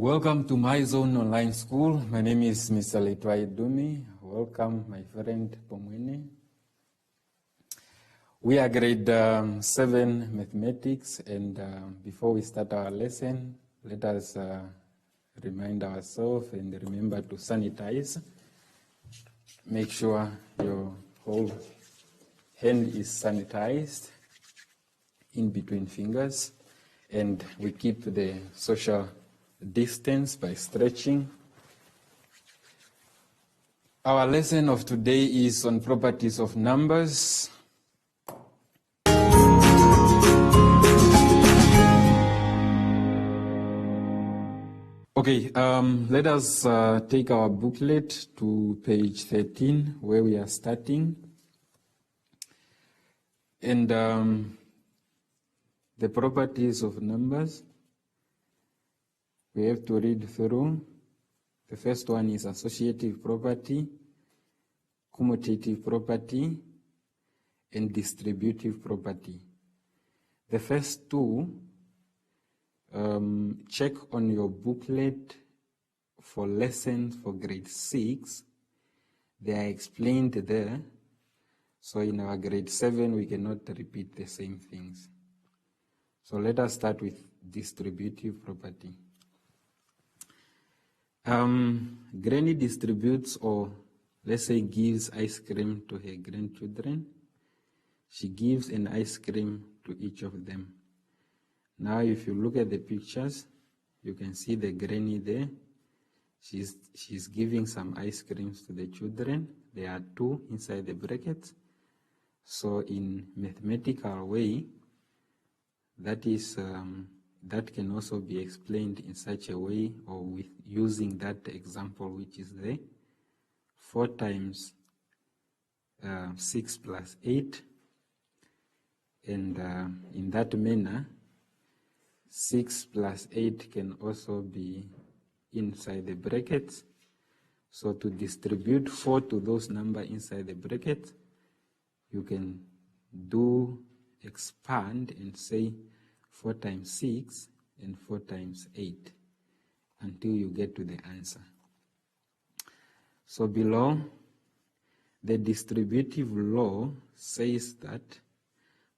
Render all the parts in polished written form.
Welcome to My Zone Online School. My name is Mr. Letwai Dumi. Welcome, my friend Pomwene. We are grade 7 mathematics, and before we start our lesson, let us remind ourselves and remember to sanitize. Make sure your whole hand is sanitized in between fingers, and we keep the social distance by stretching. Our lesson of today is on properties of numbers. Okay, let us take our booklet to page 13 where we are starting. And the properties of numbers, we have to read through. The first one is associative property, commutative property, and distributive property. The first two, check on your booklet for lessons for grade 6. They are explained there. So in our grade 7, we cannot repeat the same things. So let us start with distributive property. Granny distributes, or let's say gives, ice cream to her grandchildren. She gives an ice cream to each of them. Now if you look at the pictures, you can see the granny there. She's giving some ice creams to the children. There are 2 inside the brackets. So in mathematical way, that is that can also be explained in such a way, or with using that example which is there. 4 times 6 plus 8, and in that manner 6 plus 8 can also be inside the brackets. So to distribute 4 to those numbers inside the brackets, you can do expand and say 4 times 6 and 4 times 8 until you get to the answer. So below, the distributive law says that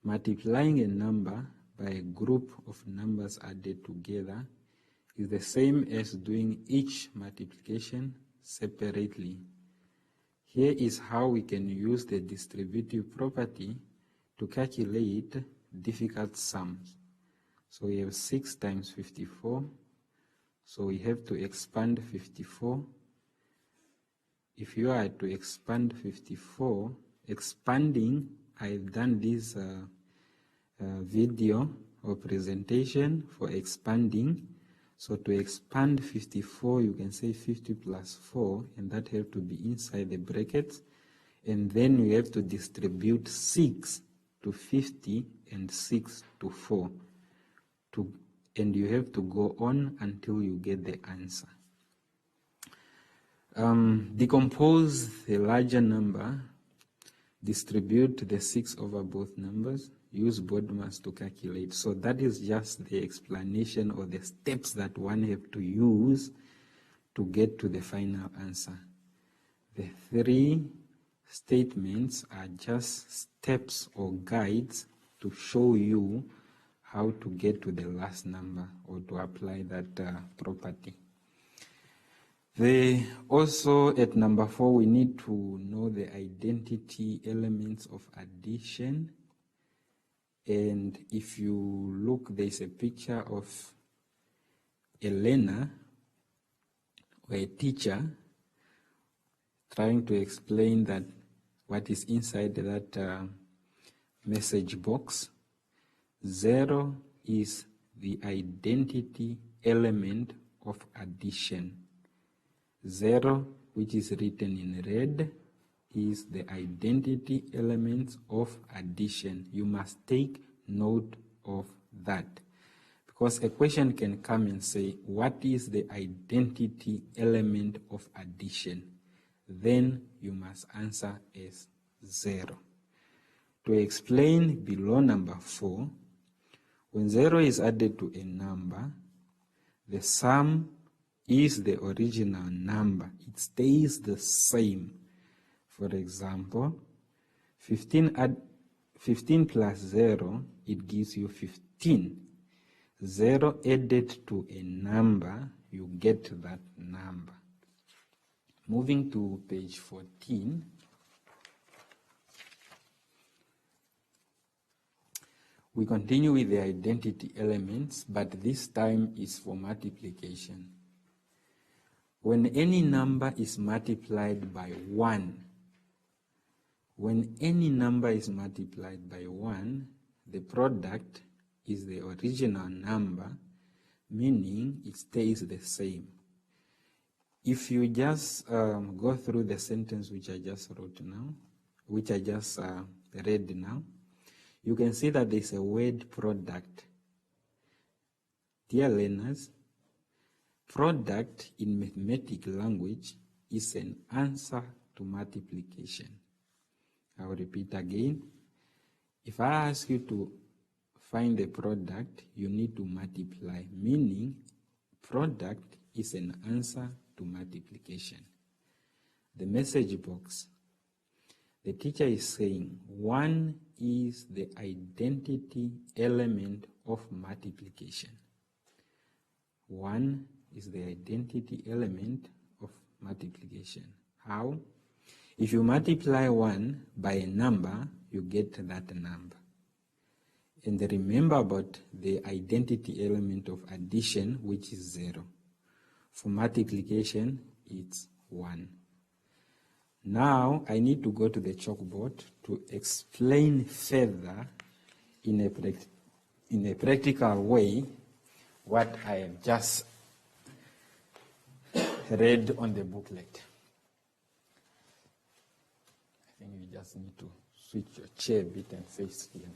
multiplying a number by a group of numbers added together is the same as doing each multiplication separately. Here is how we can use the distributive property to calculate difficult sums. So we have 6 times 54. So we have to expand 54. If you are to expand 54, expanding, I've done this video or presentation for expanding. So to expand 54, you can say 50 plus 4, and that have to be inside the brackets. And then we have to distribute 6 to 50 and 6 to 4. And you have to go on until you get the answer. Decompose the larger number, distribute the 6 over both numbers, use BODMAS to calculate. So that is just the explanation or the steps that one have to use to get to the final answer. The 3 statements are just steps or guides to show you how to get to the last number or to apply that property. Also at number 4, we need to know the identity elements of addition. And if you look, there's a picture of a learner or a teacher trying to explain that what is inside that message box. 0 is the identity element of addition. 0, which is written in red, is the identity element of addition. You must take note of that, because a question can come and say, what is the identity element of addition? Then you must answer as 0. To explain below number 4, when 0 is added to a number, the sum is the original number. It stays the same. For example, 15 plus 0, it gives you 15. 0 added to a number, you get that number. Moving to page 14. We continue with the identity elements, but this time is for multiplication. When any number is multiplied by 1, the product is the original number, meaning it stays the same. If you just go through the sentence which I just wrote now, which I just read now, you can see that there's a word product. Dear learners, product in mathematical language is an answer to multiplication. I will repeat again. If I ask you to find the product, you need to multiply, meaning product is an answer to multiplication. The message box. The teacher is saying 1 is the identity element of multiplication. 1 is the identity element of multiplication. How? If you multiply 1 by a number, you get that number. And remember about the identity element of addition, which is 0. For multiplication, it's 1. Now, I need to go to the chalkboard to explain further in a practical way what I have just read on the booklet. I think you just need to switch your chair a bit and face here.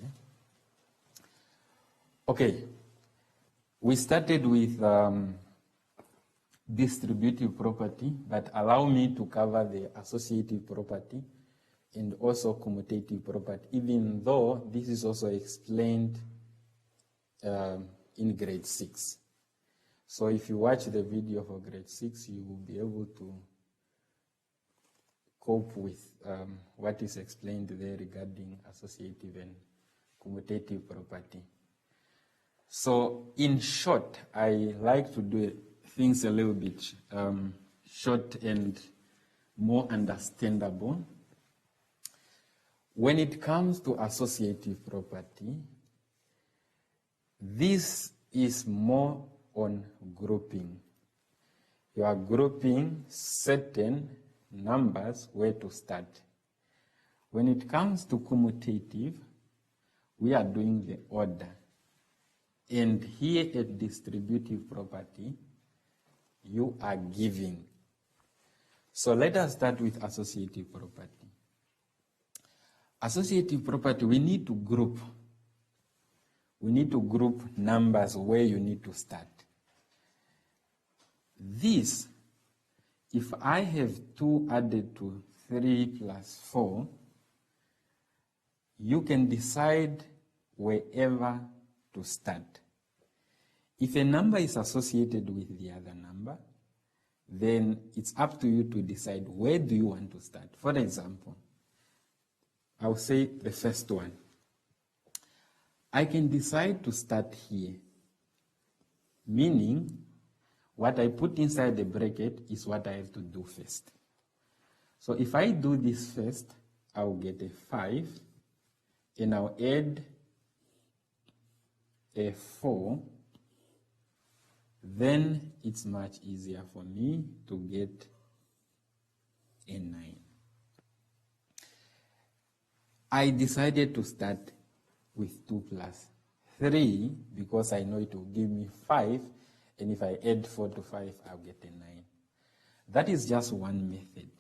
Okay, we started with distributive property, but allow me to cover the associative property and also commutative property, even though this is also explained in grade 6. So if you watch the video for grade 6, you will be able to cope with what is explained there regarding associative and commutative property. So in short, I like to do things a little bit short and more understandable. When it comes to associative property, this is more on grouping. You are grouping certain numbers where to start. When it comes to commutative, we are doing the order. And here at distributive property, you are giving. So let us start with associative property. Associative property, we need to group. We need to group numbers where you need to start. This, if I have 2 added to 3 plus 4, you can decide wherever to start. If a number is associated with the other number, then it's up to you to decide where do you want to start. For example, I'll say the first one. I can decide to start here, meaning what I put inside the bracket is what I have to do first. So if I do this first, I'll get a 5, and I'll add a 4, then it's much easier for me to get a 9. I decided to start with 2 plus 3 because I know it will give me 5, and if I add 4 to 5, I'll get a 9. That is just one method.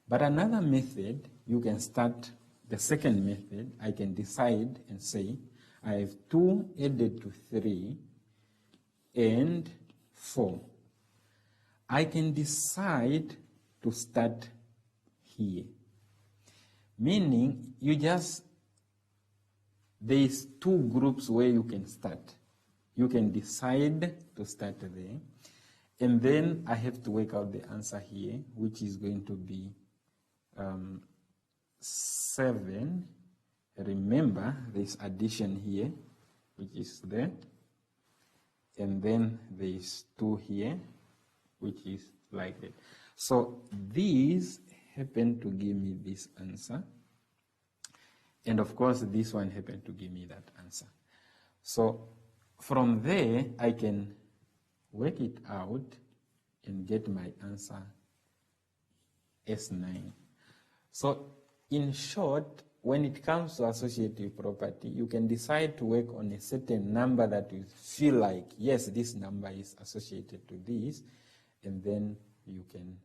But another method, you can start the second method. I can decide and say, I have 2 added to 3 and 4. I can decide to start here. Meaning, there's 2 groups where you can start. You can decide to start there, And then I have to work out the answer here, which is going to be 7. Remember, there's addition here, which is there. And then there's 2 here, which is like that. So these happen to give me this answer. And of course, this one happened to give me that answer. So from there, I can work it out and get my answer S9. So in short, when it comes to associative property, you can decide to work on a certain number that you feel like, yes, this number is associated to this, and then you can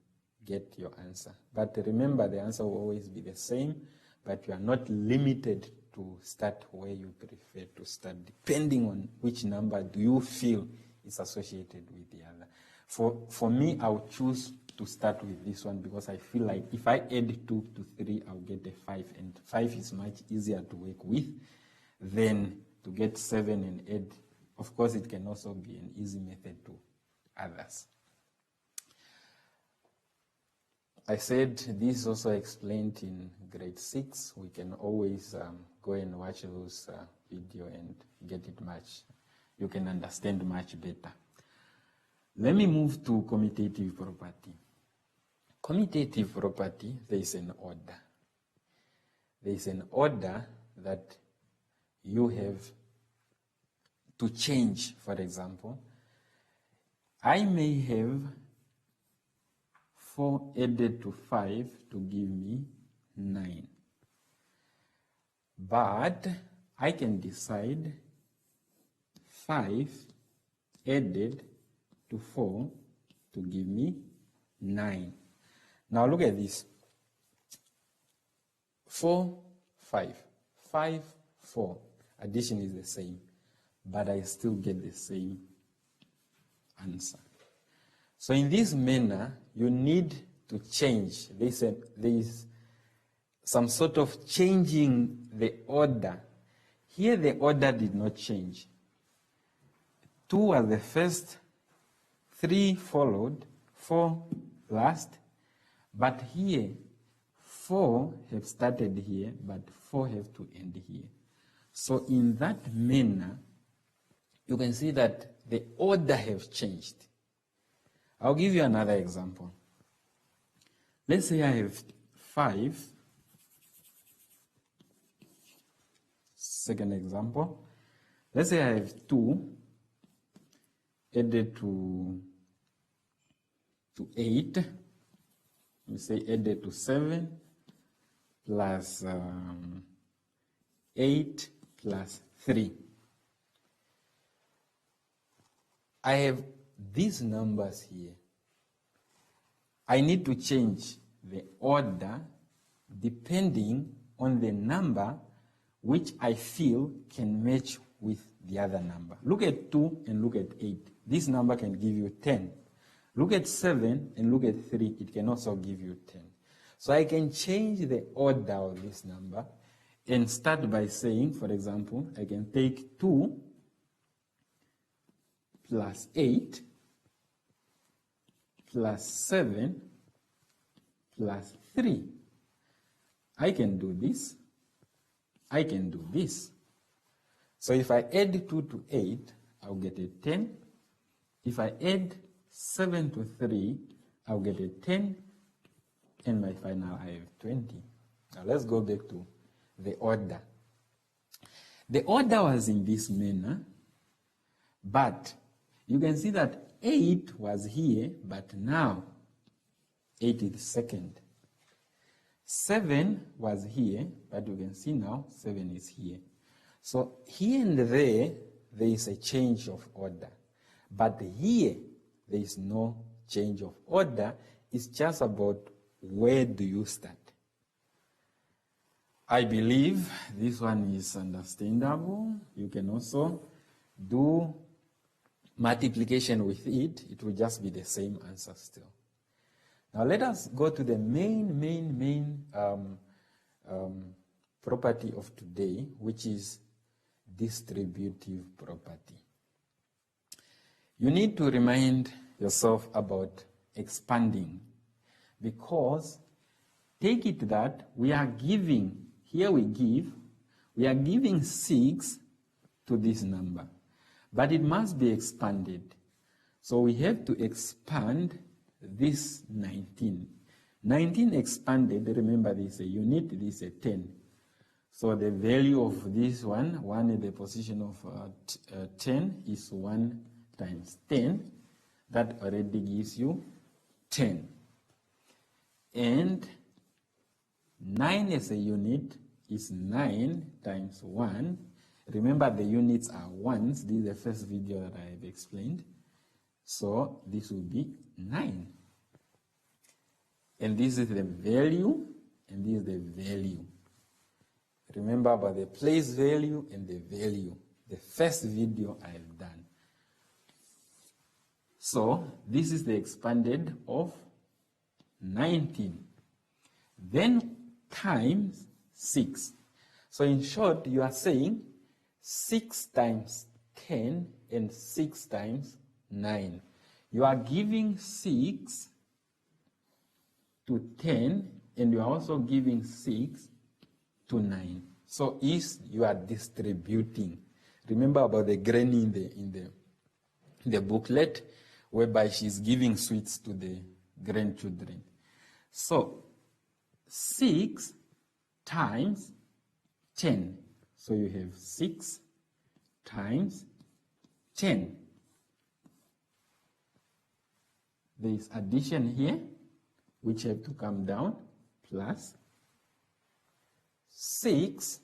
get your answer. But remember, the answer will always be the same, but you are not limited to start where you prefer to start, depending on which number do you feel is associated with the other. For me, I would choose to start with this one because I feel like if I add 2 to 3, I'll get a 5, and 5 is much easier to work with than to get 7 and add. Of course, it can also be an easy method to others. I said this is also explained in grade 6. We can always go and watch those video and get it much. You can understand much better. Let me move to commutative property. Commutative property, there is an order. There is an order that you have to change. For example, I may have 4 added to 5 to give me 9. But I can decide 5 added to 4 to give me 9. Now look at this. 4, 5. 5, 4. Addition is the same, but I still get the same answer. So in this manner, you need to change. There is some sort of changing the order. Here the order did not change. 2 was the first, 3 followed, 4 last, but here 4 have started here, but 4 have to end here. So in that manner, you can see that the order have changed. I'll give you another example. Let's say I have 5. Second example. Let's say I have 2 added to 8. We say added to 7 plus 8 plus 3. I have these numbers here. I need to change the order depending on the number which I feel can match with the other number. Look at 2 and look at 8. This number can give you 10. Look at 7 and look at 3. It can also give you 10. So I can change the order of this number and start by saying, for example, I can take 2 plus 8 plus 7 plus 3. I can do this. I can do this. So if I add 2 to 8, I'll get a 10. If I add 7 to 3, I'll get a 10. And my final, I have 20. Now let's go back to the order. The order was in this manner, but you can see that 8 was here, but now 8 is second. 7 was here, but you can see now 7 is here. So here and there is a change of order. But here, there is no change of order. It's just about where do you start. I believe this one is understandable. You can also do multiplication with it. It will just be the same answer still. Now let us go to the main property of today, which is distributive property. You need to remind yourself about expanding, because take it that we are giving, here we are giving 6 to this number, but it must be expanded. So we have to expand this 19. 19 expanded, remember this is a unit, this is a 10. So the value of this one in the position of 10 is 1 times 10. That already gives you 10. And 9 as a unit is 9 times 1. Remember the units are ones. This is the first video that I have explained. So this will be 9. And this is the value, and this is the value. Remember about the place value and the value. The first video I have done. So this is the expanded of 19. Then times 6. So in short, you are saying 6 times 10 and 6 times 9. You are giving 6 to 10, and you are also giving 6 to 9. So you are distributing. Remember about the granny in the booklet, whereby she's giving sweets to the grandchildren. So 6 times 10. So you have 6 times 10. There is addition here, which have to come down, plus 6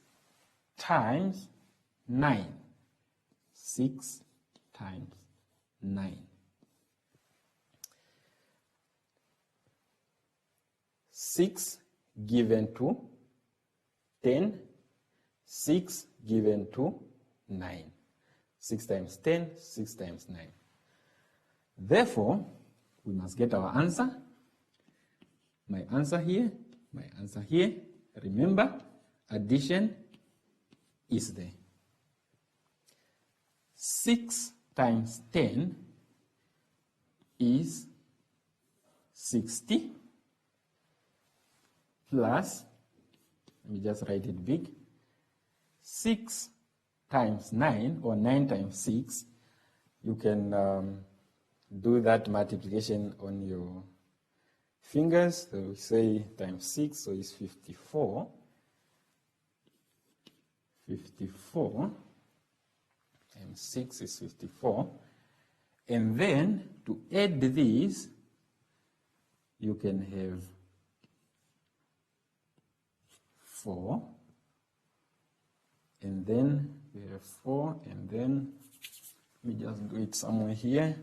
times 9. 6 times 9. 6 given to 10, 6 given to 9. 6 times 10, 6 times 9. Therefore, we must get our answer. My answer here, my answer here. Remember, addition is there. 6 times 10 is 60 plus, let me just write it big, 6 times 9, or 9 times 6, you can do that multiplication on your fingers. So we say times 6, so it's 54. 54 times 6 is 54. And then to add these, you can have 4. And then we have 4, and then let me just do it somewhere here.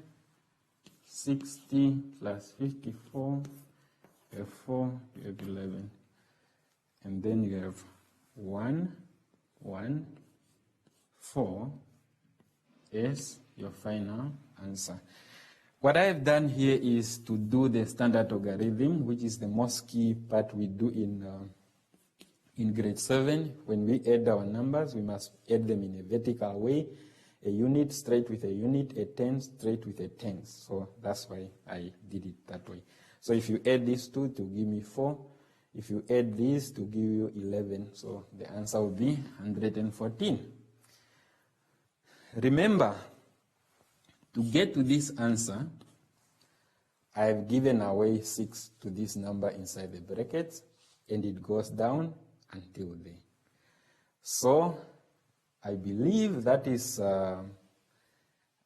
60 plus 54, you have 4, you have 11. And then you have 1, 1, 4 as your final answer. What I have done here is to do the standard logarithm, which is the most key part we do in grade 7. When we add our numbers, we must add them in a vertical way. A unit straight with a unit, a tens straight with a tens. So that's why I did it that way. So if you add these two to give me 4, if you add these to give you 11, so the answer will be 114. Remember, to get to this answer, I have given away 6 to this number inside the brackets, and it goes down until there. So I believe that is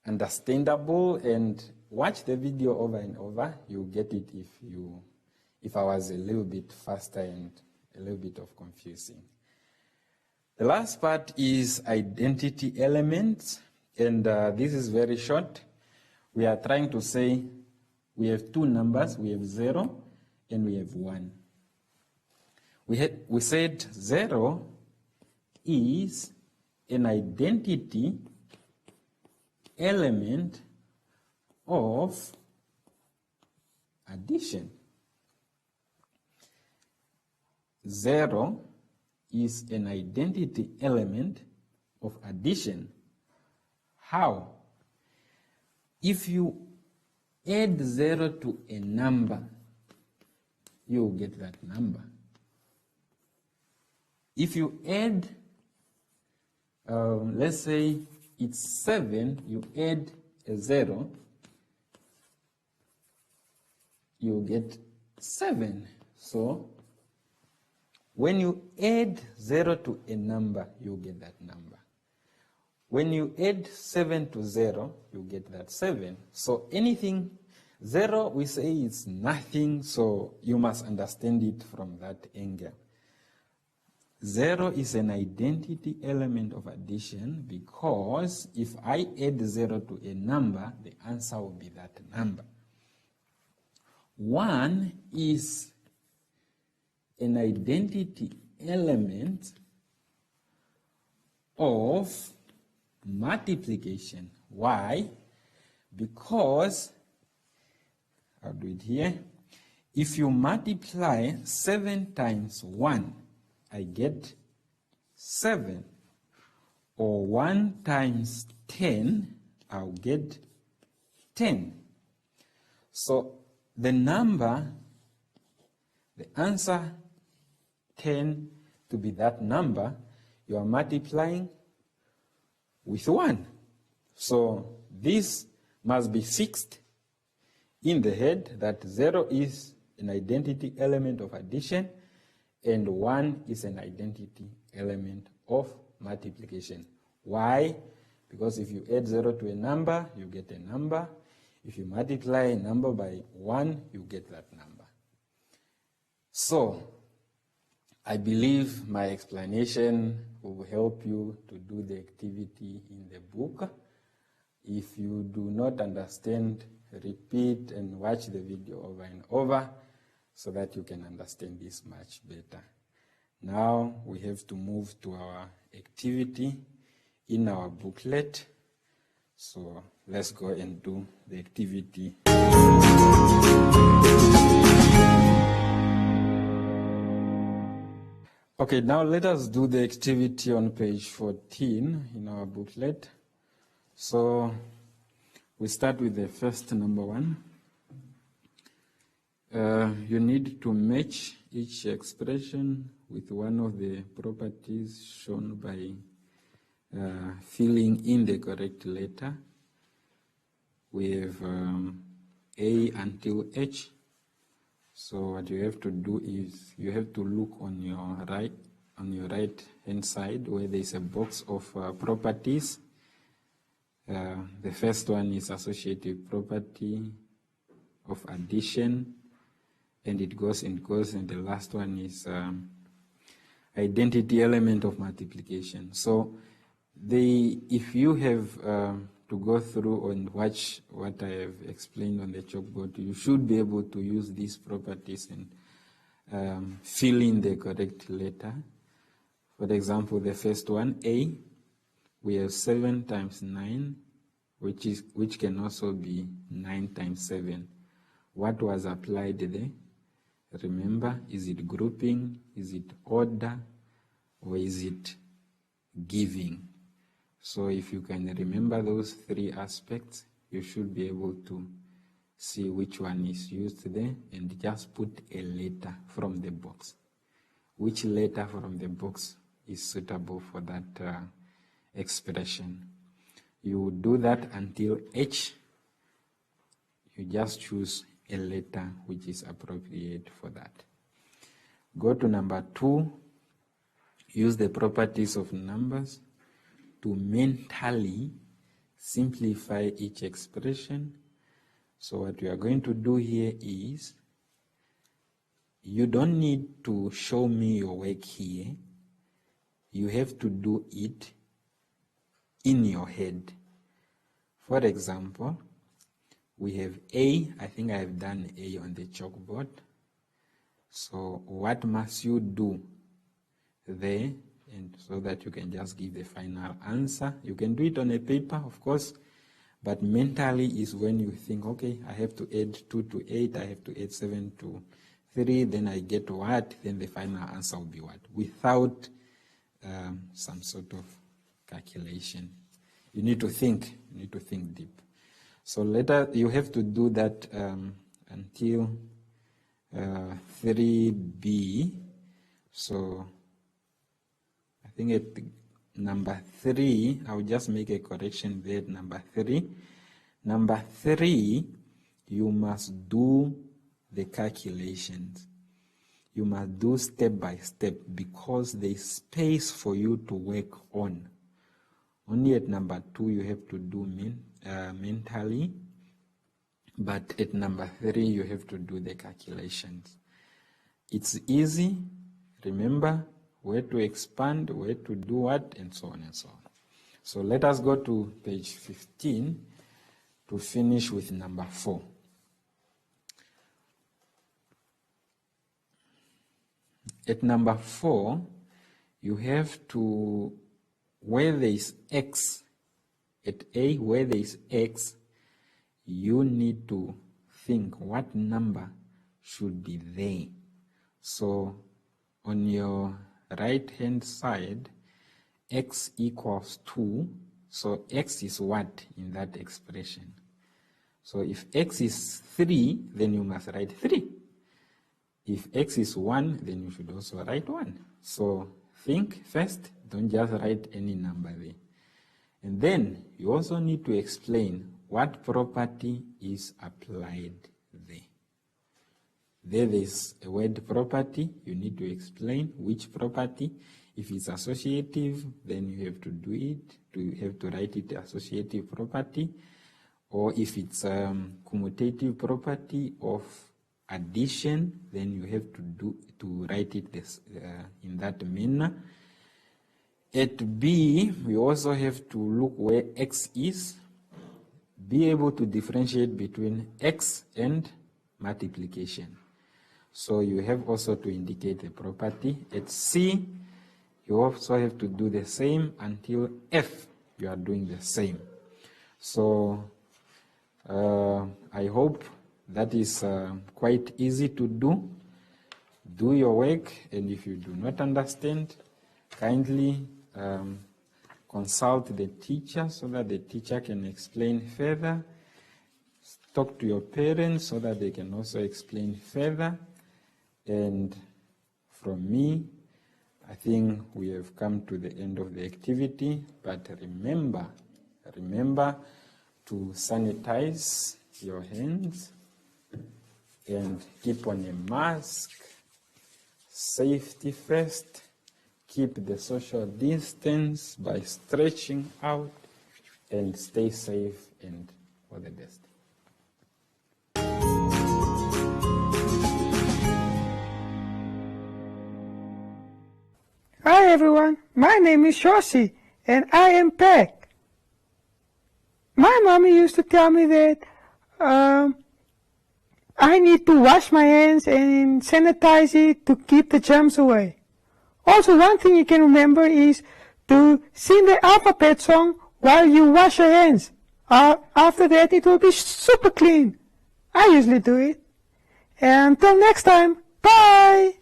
understandable, and watch the video over and over. You'll get it if I was a little bit faster and a little bit of confusing. The last part is identity elements, and this is very short. We are trying to say we have two numbers, we have 0 and we have 1. We said 0 is an identity element of addition. 0 is an identity element of addition. How? If you add 0 to a number, you get that number. If you add, let's say it's 7, you add a 0, you get 7. So when you add 0 to a number, you get that number. When you add 7 to 0, you get that 7. So anything 0, we say it's nothing, so you must understand it from that angle. 0 is an identity element of addition because if I add 0 to a number, the answer will be that number. 1 is an identity element of multiplication. Why? Because, I'll do it here. If you multiply 7 times 1, I get 7. Or 1 times 10, I'll get 10. So the number, the answer 10 to be that number, you are multiplying with 1. So this must be fixed in the head that 0 is an identity element of addition and 1 is an identity element of multiplication. Why? Because if you add 0 to a number, you get a number. If you multiply a number by 1, you get that number. So, I believe my explanation will help you to do the activity in the book. If you do not understand, repeat and watch the video over and over so that you can understand this much better. Now we have to move to our activity in our booklet. So let's go and do the activity. Okay, now let us do the activity on page 14 in our booklet. So we start with the first number 1. You need to match each expression with one of the properties shown by filling in the correct letter. We have A until H. So what you have to do is you have to look on your right hand side where there is a box of properties. The first one is associative property of addition, and it goes and goes, and the last one is identity element of multiplication. So if you have to go through and watch what I have explained on the chalkboard, you should be able to use these properties and fill in the correct letter. For example, the first one, A, we have 7 times 9, which can also be 9 times 7. What was applied there? Remember, is it grouping, is it order, or is it giving? So if you can remember those 3 aspects, you should be able to see which one is used there and just put a letter from the box. Which letter from the box is suitable for that expression? You do that until H. You just choose a letter which is appropriate for that. Go to number 2. Use the properties of numbers to mentally simplify each expression. So what we are going to do here is, you don't need to show me your work here. You have to do it in your head. For example, we have A. I think I have done A on the chalkboard. So what must you do there, and so that you can just give the final answer? You can do it on a paper, of course, but mentally is when you think, okay, I have to add 2 to 8, I have to add 7 to 3, then I get what, then the final answer will be what, without some sort of calculation. You need to think deep. So you have to do that until 3b. So I think at number 3, I'll just make a correction there at number 3. Number 3, you must do the calculations. You must do step by step because there is space for you to work on. Only at number 2 you have to do mentally, but at number 3 you have to do the calculations. It's easy. Remember where to expand, where to do what, and so on and so on. So let us go to page 15 to finish with number 4. At number 4, you have to, where there is x, at A, where there is x, you need to think what number should be there. So on your right hand side, x equals 2, so x is what in that expression? So if x is 3, then you must write 3. If x is 1, then you should also write 1. So think first, don't just write any number there. And then you also need to explain what property is applied there. There is a word property. You need to explain which property. If it's associative, then you have to do it. You have to write it associative property. Or if it's commutative property of addition, then you have to write it in that manner. At B, we also have to look where x is, be able to differentiate between x and multiplication. So you have also to indicate the property. At C, you also have to do the same. Until F, you are doing the same. So I hope that is quite easy to do. Do your work, and if you do not understand, kindly consult the teacher so that the teacher can explain further. Talk to your parents so that they can also explain further. And from me, I think we have come to the end of the activity. But remember to sanitize your hands and keep on a mask. Safety first. Keep the social distance by stretching out, and stay safe, and all the best. Hi everyone, my name is Josie and I am back. My mommy used to tell me that I need to wash my hands and sanitize it to keep the germs away. Also, one thing you can remember is to sing the alphabet song while you wash your hands. After that, it will be super clean. I usually do it. And until next time, bye!